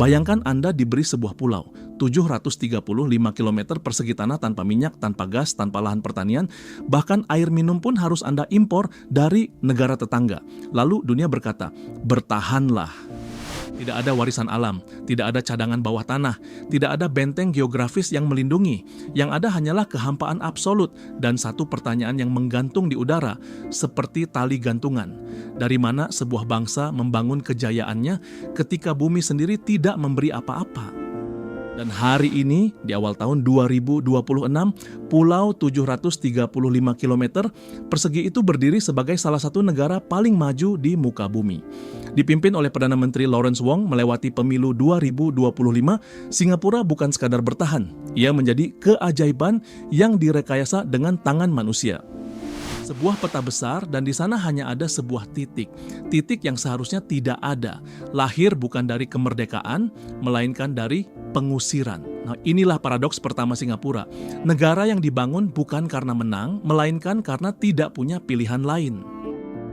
Bayangkan Anda diberi sebuah pulau, 735 km persegi tanah tanpa minyak, tanpa gas, tanpa lahan pertanian, bahkan air minum pun harus Anda impor dari negara tetangga. Lalu dunia berkata, bertahanlah. Tidak ada warisan alam, tidak ada cadangan bawah tanah, tidak ada benteng geografis yang melindungi. Yang ada hanyalah kehampaan absolut dan satu pertanyaan yang menggantung di udara, seperti tali gantungan. Dari mana sebuah bangsa membangun kejayaannya ketika bumi sendiri tidak memberi apa-apa? Dan hari ini, di awal tahun 2026, Pulau 735 km persegi itu berdiri sebagai salah satu negara paling maju di muka bumi. Dipimpin oleh Perdana Menteri Lawrence Wong melewati pemilu 2025, Singapura bukan sekadar bertahan. Ia menjadi keajaiban yang direkayasa dengan tangan manusia. Sebuah peta besar dan di sana hanya ada sebuah titik. Titik yang seharusnya tidak ada. Lahir bukan dari kemerdekaan, melainkan dari pengusiran. Nah, inilah paradoks pertama Singapura. Negara yang dibangun bukan karena menang, melainkan karena tidak punya pilihan lain.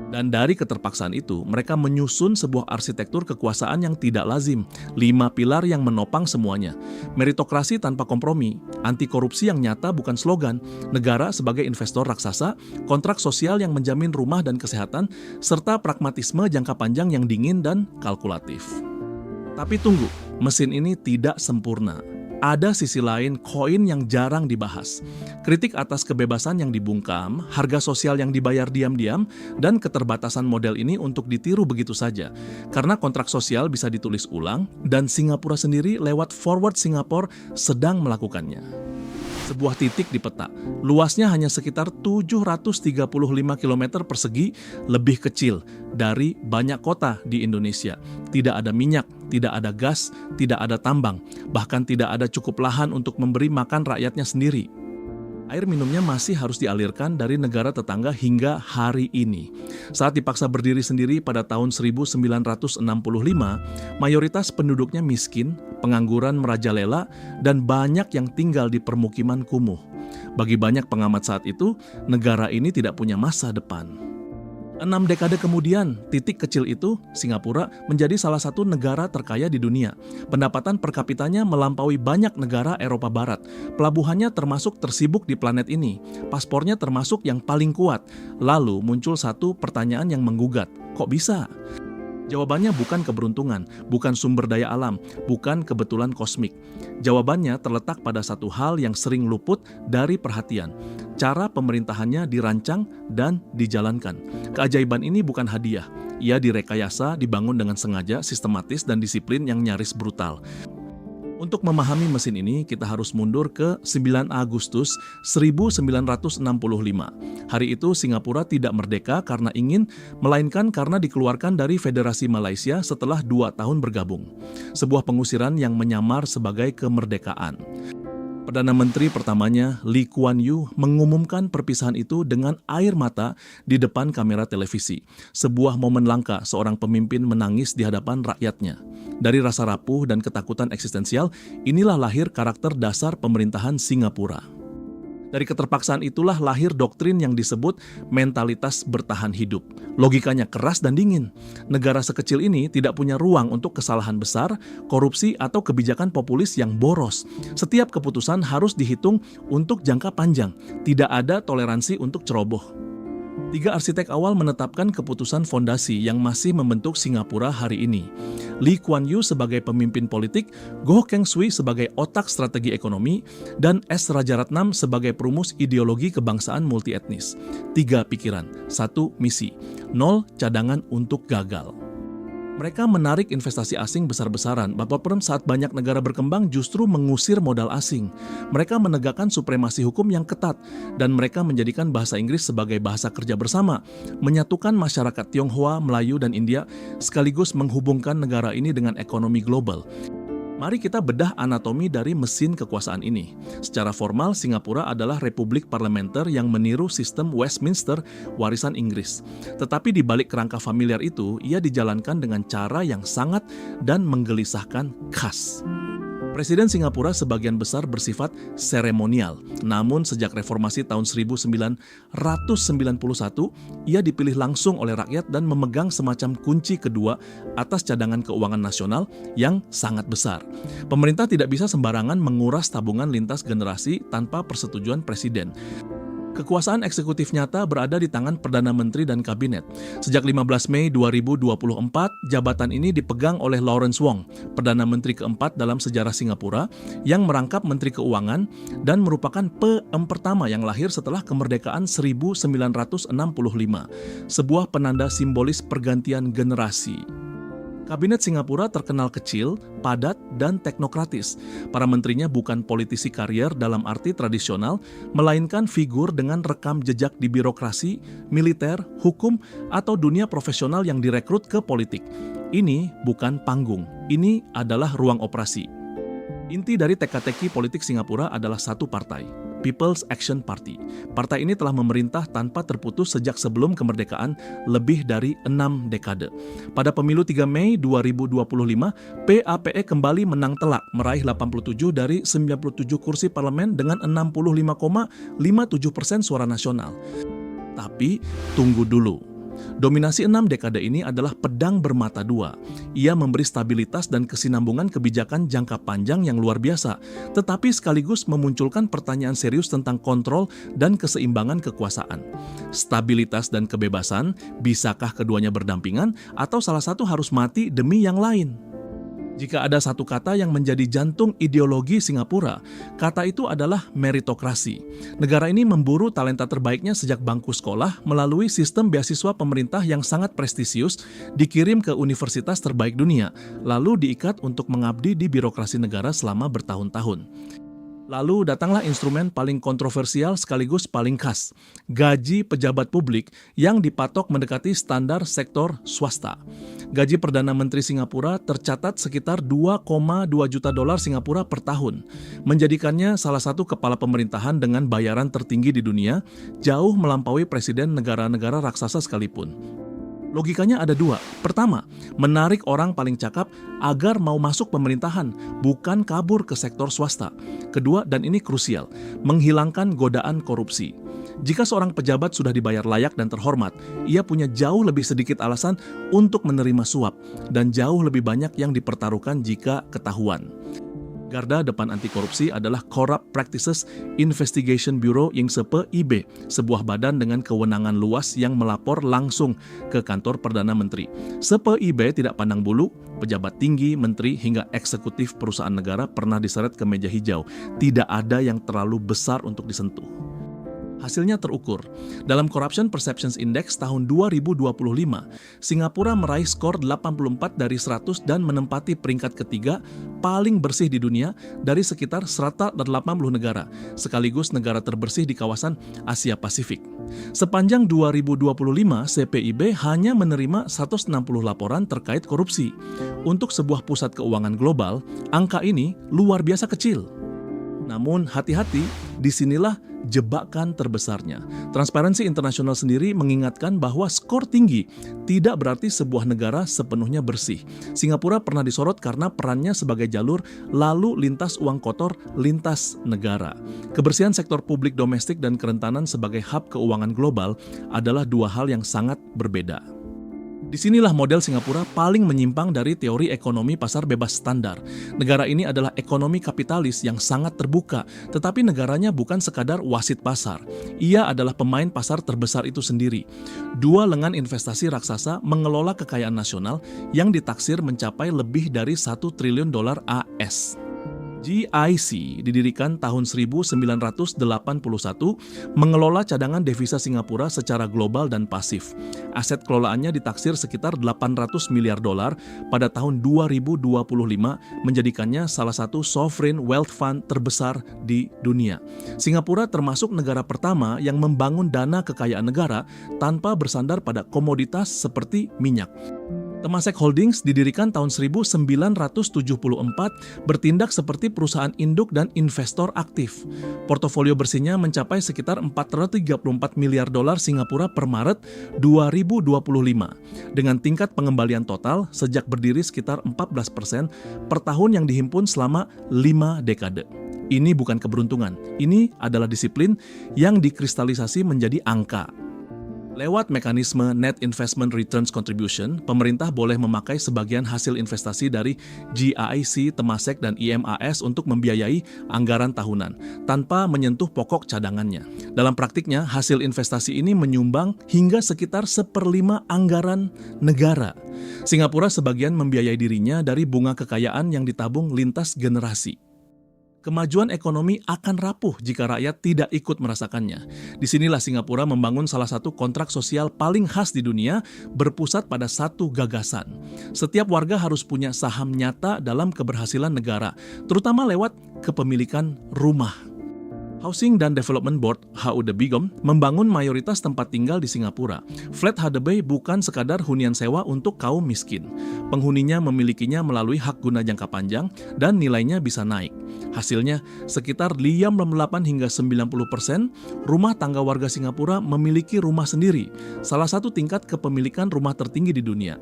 Dan dari keterpaksaan itu, mereka menyusun sebuah arsitektur kekuasaan yang tidak lazim. 5 pilar yang menopang semuanya. Meritokrasi tanpa kompromi, anti korupsi yang nyata bukan slogan, negara sebagai investor raksasa, kontrak sosial yang menjamin rumah dan kesehatan, serta pragmatisme jangka panjang yang dingin dan kalkulatif. Tapi tunggu, mesin ini tidak sempurna. Ada sisi lain koin yang jarang dibahas. Kritik atas kebebasan yang dibungkam, harga sosial yang dibayar diam-diam, dan keterbatasan model ini untuk ditiru begitu saja. Karena kontrak sosial bisa ditulis ulang, dan Singapura sendiri lewat Forward Singapore sedang melakukannya. Sebuah titik di peta, luasnya hanya sekitar 735 km persegi, lebih kecil dari banyak kota di Indonesia. Tidak ada minyak, tidak ada gas, tidak ada tambang, bahkan tidak ada cukup lahan untuk memberi makan rakyatnya sendiri. Air minumnya masih harus dialirkan dari negara tetangga hingga hari ini. Saat dipaksa berdiri sendiri pada tahun 1965, mayoritas penduduknya miskin, pengangguran merajalela, dan banyak yang tinggal di permukiman kumuh. Bagi banyak pengamat saat itu, negara ini tidak punya masa depan. 6 dekade kemudian, titik kecil itu, Singapura, menjadi salah satu negara terkaya di dunia. Pendapatan per kapitanya melampaui banyak negara Eropa Barat. Pelabuhannya termasuk tersibuk di planet ini. Paspornya termasuk yang paling kuat. Lalu muncul satu pertanyaan yang menggugat. Kok bisa? Jawabannya bukan keberuntungan, bukan sumber daya alam, bukan kebetulan kosmik. Jawabannya terletak pada satu hal yang sering luput dari perhatian. Cara pemerintahannya dirancang dan dijalankan. Keajaiban ini bukan hadiah. Ia direkayasa, dibangun dengan sengaja, sistematis, dan disiplin yang nyaris brutal. Untuk memahami mesin ini, kita harus mundur ke 9 Agustus 1965. Hari itu Singapura tidak merdeka karena ingin, melainkan karena dikeluarkan dari Federasi Malaysia setelah 2 tahun bergabung. Sebuah pengusiran yang menyamar sebagai kemerdekaan. Perdana Menteri pertamanya, Lee Kuan Yew, mengumumkan perpisahan itu dengan air mata di depan kamera televisi. Sebuah momen langka seorang pemimpin menangis di hadapan rakyatnya. Dari rasa rapuh dan ketakutan eksistensial, inilah lahir karakter dasar pemerintahan Singapura. Dari keterpaksaan itulah lahir doktrin yang disebut mentalitas bertahan hidup. Logikanya keras dan dingin. Negara sekecil ini tidak punya ruang untuk kesalahan besar, korupsi, atau kebijakan populis yang boros. Setiap keputusan harus dihitung untuk jangka panjang. Tidak ada toleransi untuk ceroboh. 3 arsitek awal menetapkan keputusan fondasi yang masih membentuk Singapura hari ini. Lee Kuan Yew sebagai pemimpin politik, Goh Keng Swee sebagai otak strategi ekonomi, dan S. Rajaratnam sebagai perumus ideologi kebangsaan multietnis. 3 pikiran, 1 misi, 0 cadangan untuk gagal. Mereka menarik investasi asing besar-besaran, bahkan saat banyak negara berkembang justru mengusir modal asing. Mereka menegakkan supremasi hukum yang ketat, dan mereka menjadikan bahasa Inggris sebagai bahasa kerja bersama, menyatukan masyarakat Tionghoa, Melayu, dan India, sekaligus menghubungkan negara ini dengan ekonomi global. Mari kita bedah anatomi dari mesin kekuasaan ini. Secara formal, Singapura adalah republik parlementer yang meniru sistem Westminster warisan Inggris. Tetapi di balik kerangka familiar itu, ia dijalankan dengan cara yang sangat dan menggelisahkan khas. Presiden Singapura sebagian besar bersifat seremonial. Namun sejak reformasi tahun 1991, ia dipilih langsung oleh rakyat dan memegang semacam kunci kedua atas cadangan keuangan nasional yang sangat besar. Pemerintah tidak bisa sembarangan menguras tabungan lintas generasi tanpa persetujuan presiden. Kekuasaan eksekutif nyata berada di tangan Perdana Menteri dan Kabinet. Sejak 15 Mei 2024, jabatan ini dipegang oleh Lawrence Wong, Perdana Menteri keempat dalam sejarah Singapura, yang merangkap Menteri Keuangan dan merupakan PM pertama yang lahir setelah kemerdekaan 1965, sebuah penanda simbolis pergantian generasi. Kabinet Singapura terkenal kecil, padat, dan teknokratis. Para menterinya bukan politisi karier dalam arti tradisional, melainkan figur dengan rekam jejak di birokrasi, militer, hukum, atau dunia profesional yang direkrut ke politik. Ini bukan panggung, ini adalah ruang operasi. Inti dari teka-teki politik Singapura adalah satu partai, People's Action Party. Partai ini telah memerintah tanpa terputus sejak sebelum kemerdekaan lebih dari 6 dekade. Pada pemilu 3 Mei 2025, PAPE kembali menang telak, meraih 87 dari 97 kursi parlemen dengan 65,57% suara nasional. Tapi tunggu dulu. Dominasi 6 dekade ini adalah pedang bermata dua. Ia memberi stabilitas dan kesinambungan kebijakan jangka panjang yang luar biasa, tetapi sekaligus memunculkan pertanyaan serius tentang kontrol dan keseimbangan kekuasaan. Stabilitas dan kebebasan, bisakah keduanya berdampingan atau salah satu harus mati demi yang lain? Jika ada satu kata yang menjadi jantung ideologi Singapura, kata itu adalah meritokrasi. Negara ini memburu talenta terbaiknya sejak bangku sekolah melalui sistem beasiswa pemerintah yang sangat prestisius, dikirim ke universitas terbaik dunia, lalu diikat untuk mengabdi di birokrasi negara selama bertahun-tahun. Lalu datanglah instrumen paling kontroversial sekaligus paling khas, gaji pejabat publik yang dipatok mendekati standar sektor swasta. Gaji Perdana Menteri Singapura tercatat sekitar 2,2 juta dolar Singapura per tahun, menjadikannya salah satu kepala pemerintahan dengan bayaran tertinggi di dunia, jauh melampaui presiden negara-negara raksasa sekalipun. Logikanya ada dua. Pertama, menarik orang paling cakap agar mau masuk pemerintahan, bukan kabur ke sektor swasta. Kedua, dan ini krusial, menghilangkan godaan korupsi. Jika seorang pejabat sudah dibayar layak dan terhormat, ia punya jauh lebih sedikit alasan untuk menerima suap, dan jauh lebih banyak yang dipertaruhkan jika ketahuan. Garda depan anti korupsi adalah Corrupt Practices Investigation Bureau (INGSEPE IB), sebuah badan dengan kewenangan luas yang melapor langsung ke kantor Perdana Menteri. SEPE IB tidak pandang bulu, pejabat tinggi, menteri, hingga eksekutif perusahaan negara pernah diseret ke meja hijau. Tidak ada yang terlalu besar untuk disentuh. Hasilnya terukur. Dalam Corruption Perceptions Index tahun 2025, Singapura meraih skor 84 dari 100 dan menempati peringkat ketiga paling bersih di dunia dari sekitar 180 negara, sekaligus negara terbersih di kawasan Asia Pasifik. Sepanjang 2025, CPIB hanya menerima 160 laporan terkait korupsi. Untuk sebuah pusat keuangan global, angka ini luar biasa kecil. Namun hati-hati, disinilah jebakan terbesarnya. Transparency International sendiri mengingatkan bahwa skor tinggi tidak berarti sebuah negara sepenuhnya bersih. Singapura pernah disorot karena perannya sebagai jalur lalu lintas uang kotor lintas negara. Kebersihan sektor publik domestik dan kerentanan sebagai hub keuangan global adalah dua hal yang sangat berbeda. Disinilah model Singapura paling menyimpang dari teori ekonomi pasar bebas standar. Negara ini adalah ekonomi kapitalis yang sangat terbuka, tetapi negaranya bukan sekadar wasit pasar. Ia adalah pemain pasar terbesar itu sendiri. Dua lengan investasi raksasa mengelola kekayaan nasional yang ditaksir mencapai lebih dari 1 triliun dolar AS. GIC didirikan tahun 1981, mengelola cadangan devisa Singapura secara global dan pasif. Aset kelolaannya ditaksir sekitar 800 miliar dolar pada tahun 2025, menjadikannya salah satu sovereign wealth fund terbesar di dunia. Singapura termasuk negara pertama yang membangun dana kekayaan negara tanpa bersandar pada komoditas seperti minyak. Temasek Holdings didirikan tahun 1974, bertindak seperti perusahaan induk dan investor aktif. Portofolio bersihnya mencapai sekitar 434 miliar dolar Singapura per Maret 2025, dengan tingkat pengembalian total sejak berdiri sekitar 14% per tahun yang dihimpun selama 5 dekade. Ini bukan keberuntungan, ini adalah disiplin yang dikristalisasi menjadi angka. Lewat mekanisme Net Investment Returns Contribution, pemerintah boleh memakai sebagian hasil investasi dari GIC, Temasek, dan IMAS untuk membiayai anggaran tahunan, tanpa menyentuh pokok cadangannya. Dalam praktiknya, hasil investasi ini menyumbang hingga sekitar 1/5 anggaran negara. Singapura sebagian membiayai dirinya dari bunga kekayaan yang ditabung lintas generasi. Kemajuan ekonomi akan rapuh jika rakyat tidak ikut merasakannya. Disinilah Singapura membangun salah satu kontrak sosial paling khas di dunia, berpusat pada satu gagasan. Setiap warga harus punya saham nyata dalam keberhasilan negara, terutama lewat kepemilikan rumah. Housing dan Development Board (HUD BIGOM) membangun mayoritas tempat tinggal di Singapura. Flat HDB bukan sekadar hunian sewa untuk kaum miskin. Penghuninya memilikinya melalui hak guna jangka panjang dan nilainya bisa naik. Hasilnya, sekitar 58 hingga 90% rumah tangga warga Singapura memiliki rumah sendiri, salah satu tingkat kepemilikan rumah tertinggi di dunia.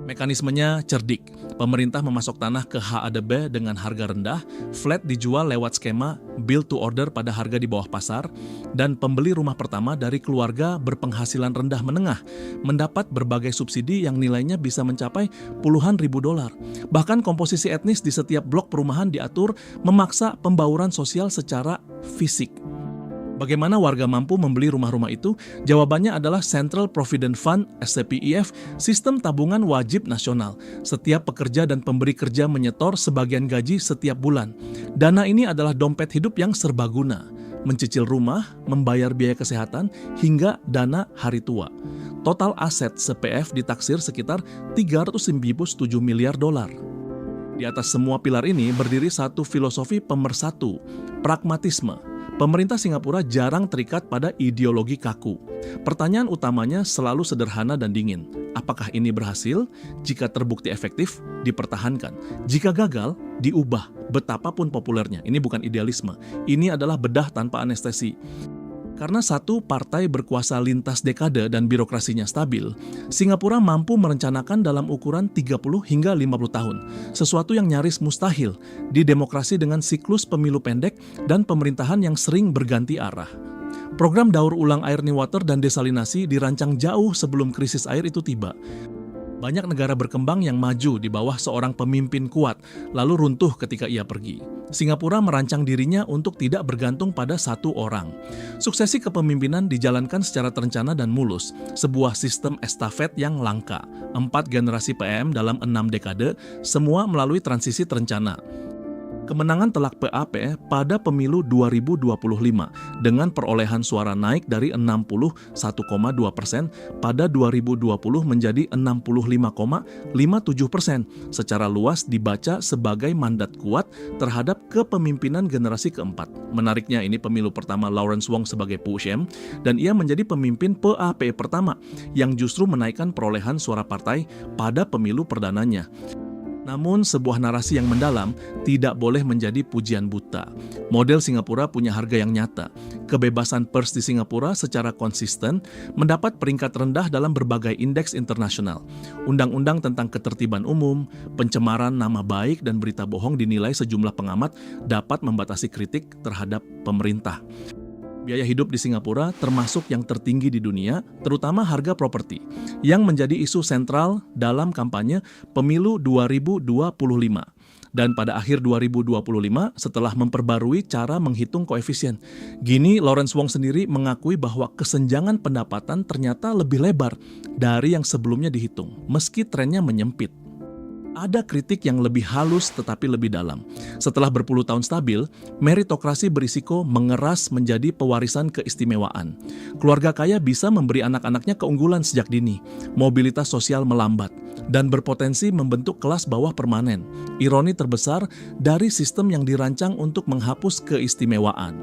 Mekanismenya cerdik. Pemerintah memasok tanah ke HDB dengan harga rendah, flat dijual lewat skema build to order pada harga di bawah pasar, dan pembeli rumah pertama dari keluarga berpenghasilan rendah menengah mendapat berbagai subsidi yang nilainya bisa mencapai puluhan ribu dolar. Bahkan komposisi etnis di setiap blok perumahan diatur memaksa pembauran sosial secara fisik. Bagaimana warga mampu membeli rumah-rumah itu? Jawabannya adalah Central Provident Fund (SCPIF), sistem tabungan wajib nasional. Setiap pekerja dan pemberi kerja menyetor sebagian gaji setiap bulan. Dana ini adalah dompet hidup yang serbaguna, mencicil rumah, membayar biaya kesehatan, hingga dana hari tua. Total aset CPF ditaksir sekitar 397 miliar dolar. Di atas semua pilar ini berdiri satu filosofi pemersatu, pragmatisme. Pemerintah Singapura jarang terikat pada ideologi kaku. Pertanyaan utamanya selalu sederhana dan dingin. Apakah ini berhasil? Jika terbukti efektif, dipertahankan. Jika gagal, diubah. Betapapun populernya. Ini bukan idealisme. Ini adalah bedah tanpa anestesi. Karena satu partai berkuasa lintas dekade dan birokrasinya stabil, Singapura mampu merencanakan dalam ukuran 30 hingga 50 tahun, sesuatu yang nyaris mustahil di demokrasi dengan siklus pemilu pendek dan pemerintahan yang sering berganti arah. Program daur ulang air Newater dan desalinasi dirancang jauh sebelum krisis air itu tiba. Banyak negara berkembang yang maju di bawah seorang pemimpin kuat, lalu runtuh ketika ia pergi. Singapura merancang dirinya untuk tidak bergantung pada satu orang. Suksesi kepemimpinan dijalankan secara terencana dan mulus, sebuah sistem estafet yang langka. 4 generasi PM dalam 6 dekade, semua melalui transisi terencana. Kemenangan telak PAP pada pemilu 2025 dengan perolehan suara naik dari 61,2% pada 2020 menjadi 65,57%. Secara luas dibaca sebagai mandat kuat terhadap kepemimpinan generasi keempat. Menariknya ini pemilu pertama Lawrence Wong sebagai Pushem, dan ia menjadi pemimpin PAP pertama yang justru menaikkan perolehan suara partai pada pemilu perdananya. Namun, sebuah narasi yang mendalam tidak boleh menjadi pujian buta. Model Singapura punya harga yang nyata. Kebebasan pers di Singapura secara konsisten mendapat peringkat rendah dalam berbagai indeks internasional. Undang-undang tentang ketertiban umum, pencemaran nama baik, dan berita bohong dinilai sejumlah pengamat dapat membatasi kritik terhadap pemerintah. Biaya hidup di Singapura termasuk yang tertinggi di dunia, terutama harga properti, yang menjadi isu sentral dalam kampanye pemilu 2025. Dan pada akhir 2025, setelah memperbarui cara menghitung koefisien, Gini Lawrence Wong sendiri mengakui bahwa kesenjangan pendapatan ternyata lebih lebar dari yang sebelumnya dihitung, meski trennya menyempit. Ada kritik yang lebih halus tetapi lebih dalam. Setelah berpuluh tahun stabil, meritokrasi berisiko mengeras menjadi pewarisan keistimewaan. Keluarga kaya bisa memberi anak-anaknya keunggulan sejak dini. Mobilitas sosial melambat dan berpotensi membentuk kelas bawah permanen. Ironi terbesar dari sistem yang dirancang untuk menghapus keistimewaan.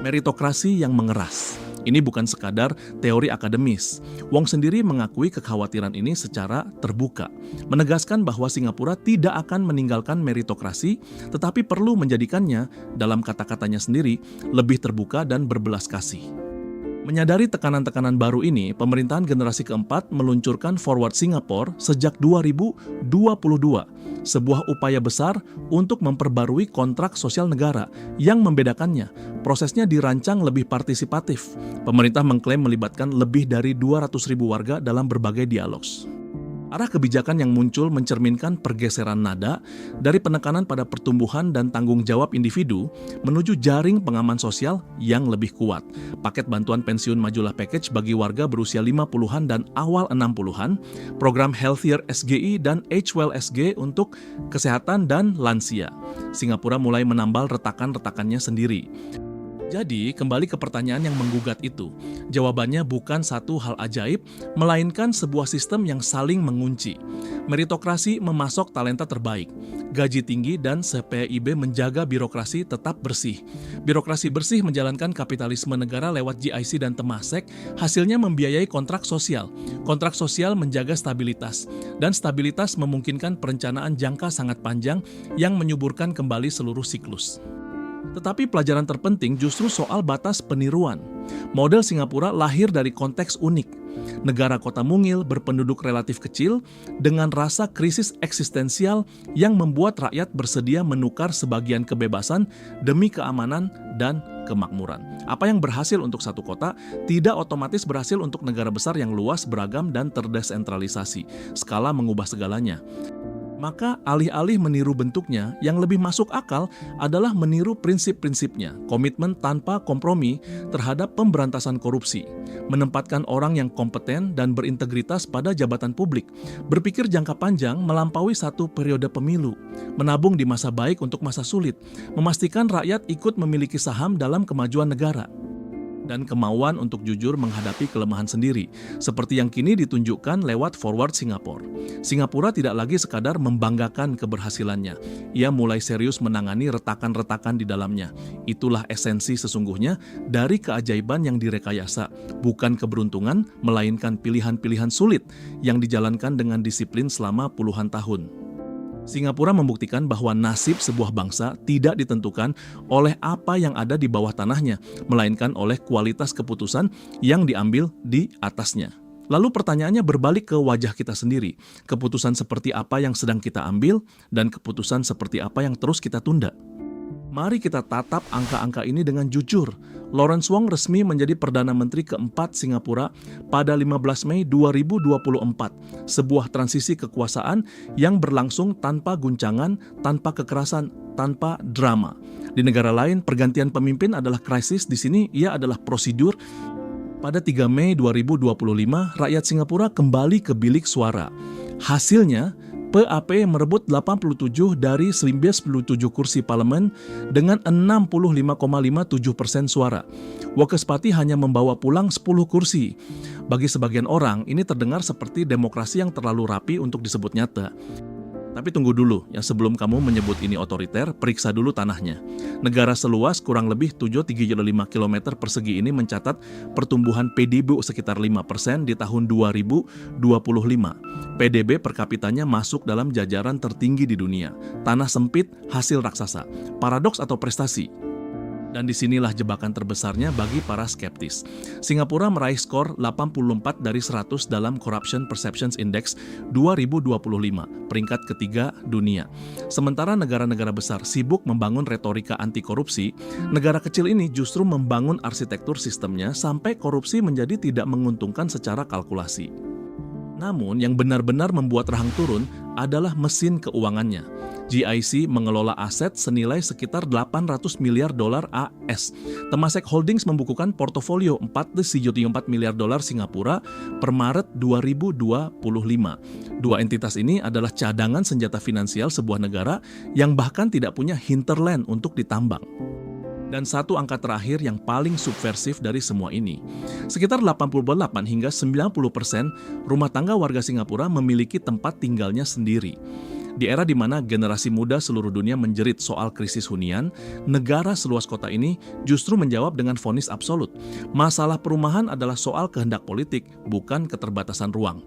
Meritokrasi yang mengeras. Ini bukan sekadar teori akademis. Wong sendiri mengakui kekhawatiran ini secara terbuka, menegaskan bahwa Singapura tidak akan meninggalkan meritokrasi, tetapi perlu menjadikannya, dalam kata-katanya sendiri, lebih terbuka dan berbelas kasih. Menyadari tekanan-tekanan baru ini, pemerintahan generasi keempat meluncurkan Forward Singapore sejak 2022, sebuah upaya besar untuk memperbarui kontrak sosial negara. Yang membedakannya, prosesnya dirancang lebih partisipatif. Pemerintah mengklaim melibatkan lebih dari 200.000 warga dalam berbagai dialog. Arah kebijakan yang muncul mencerminkan pergeseran nada dari penekanan pada pertumbuhan dan tanggung jawab individu menuju jaring pengaman sosial yang lebih kuat. Paket bantuan pensiun majulah package bagi warga berusia 50-an dan awal 60-an, program Healthier SGI dan Age Well SG untuk kesehatan dan lansia. Singapura mulai menambal retakan-retakannya sendiri. Jadi, kembali ke pertanyaan yang menggugat itu. Jawabannya bukan satu hal ajaib, melainkan sebuah sistem yang saling mengunci. Meritokrasi memasok talenta terbaik, gaji tinggi dan CPIB menjaga birokrasi tetap bersih. Birokrasi bersih menjalankan kapitalisme negara lewat GIC dan Temasek, hasilnya membiayai kontrak sosial. Kontrak sosial menjaga stabilitas, dan stabilitas memungkinkan perencanaan jangka sangat panjang yang menyuburkan kembali seluruh siklus. Tetapi pelajaran terpenting justru soal batas peniruan. Model Singapura lahir dari konteks unik. Negara kota mungil berpenduduk relatif kecil dengan rasa krisis eksistensial yang membuat rakyat bersedia menukar sebagian kebebasan demi keamanan dan kemakmuran. Apa yang berhasil untuk satu kota tidak otomatis berhasil untuk negara besar yang luas, beragam, dan terdesentralisasi. Skala mengubah segalanya. Maka alih-alih meniru bentuknya, yang lebih masuk akal adalah meniru prinsip-prinsipnya, komitmen tanpa kompromi terhadap pemberantasan korupsi, menempatkan orang yang kompeten dan berintegritas pada jabatan publik, berpikir jangka panjang melampaui satu periode pemilu, menabung di masa baik untuk masa sulit, memastikan rakyat ikut memiliki saham dalam kemajuan negara, dan kemauan untuk jujur menghadapi kelemahan sendiri, seperti yang kini ditunjukkan lewat Forward Singapore. Singapura tidak lagi sekadar membanggakan keberhasilannya, ia mulai serius menangani retakan-retakan di dalamnya. Itulah esensi sesungguhnya dari keajaiban yang direkayasa, bukan keberuntungan, melainkan pilihan-pilihan sulit yang dijalankan dengan disiplin selama puluhan tahun. Singapura membuktikan bahwa nasib sebuah bangsa tidak ditentukan oleh apa yang ada di bawah tanahnya, melainkan oleh kualitas keputusan yang diambil di atasnya. Lalu pertanyaannya berbalik ke wajah kita sendiri. Keputusan seperti apa yang sedang kita ambil dan keputusan seperti apa yang terus kita tunda? Mari kita tatap angka-angka ini dengan jujur. Lawrence Wong resmi menjadi Perdana Menteri keempat Singapura pada 15 Mei 2024. Sebuah transisi kekuasaan yang berlangsung tanpa guncangan, tanpa kekerasan, tanpa drama. Di negara lain, pergantian pemimpin adalah krisis. Di sini, ia adalah prosedur. Pada 3 Mei 2025, rakyat Singapura kembali ke bilik suara. Hasilnya, PAP merebut 87 dari 97 kursi parlemen dengan 65,57% suara. Workers' Party hanya membawa pulang 10 kursi. Bagi sebagian orang, ini terdengar seperti demokrasi yang terlalu rapi untuk disebut nyata. Tapi tunggu dulu, ya sebelum kamu menyebut ini otoriter, periksa dulu tanahnya. Negara seluas kurang lebih 7,35 km persegi ini mencatat pertumbuhan PDB sekitar 5% di tahun 2025. PDB per kapitanya masuk dalam jajaran tertinggi di dunia. Tanah sempit, hasil raksasa. Paradoks atau prestasi? Dan disinilah jebakan terbesarnya bagi para skeptis. Singapura meraih skor 84 dari 100 dalam Corruption Perceptions Index 2025, peringkat ketiga dunia. Sementara negara-negara besar sibuk membangun retorika anti korupsi, negara kecil ini justru membangun arsitektur sistemnya sampai korupsi menjadi tidak menguntungkan secara kalkulasi. Namun yang benar-benar membuat rahang turun adalah mesin keuangannya. GIC mengelola aset senilai sekitar 800 miliar dolar AS. Temasek Holdings membukukan portofolio 4,74 miliar dolar Singapura per Maret 2025. Dua entitas ini adalah cadangan senjata finansial sebuah negara yang bahkan tidak punya hinterland untuk ditambang. Dan satu angka terakhir yang paling subversif dari semua ini. Sekitar 88 hingga 90% rumah tangga warga Singapura memiliki tempat tinggalnya sendiri. Di era di mana generasi muda seluruh dunia menjerit soal krisis hunian, negara seluas kota ini justru menjawab dengan vonis absolut. Masalah perumahan adalah soal kehendak politik, bukan keterbatasan ruang.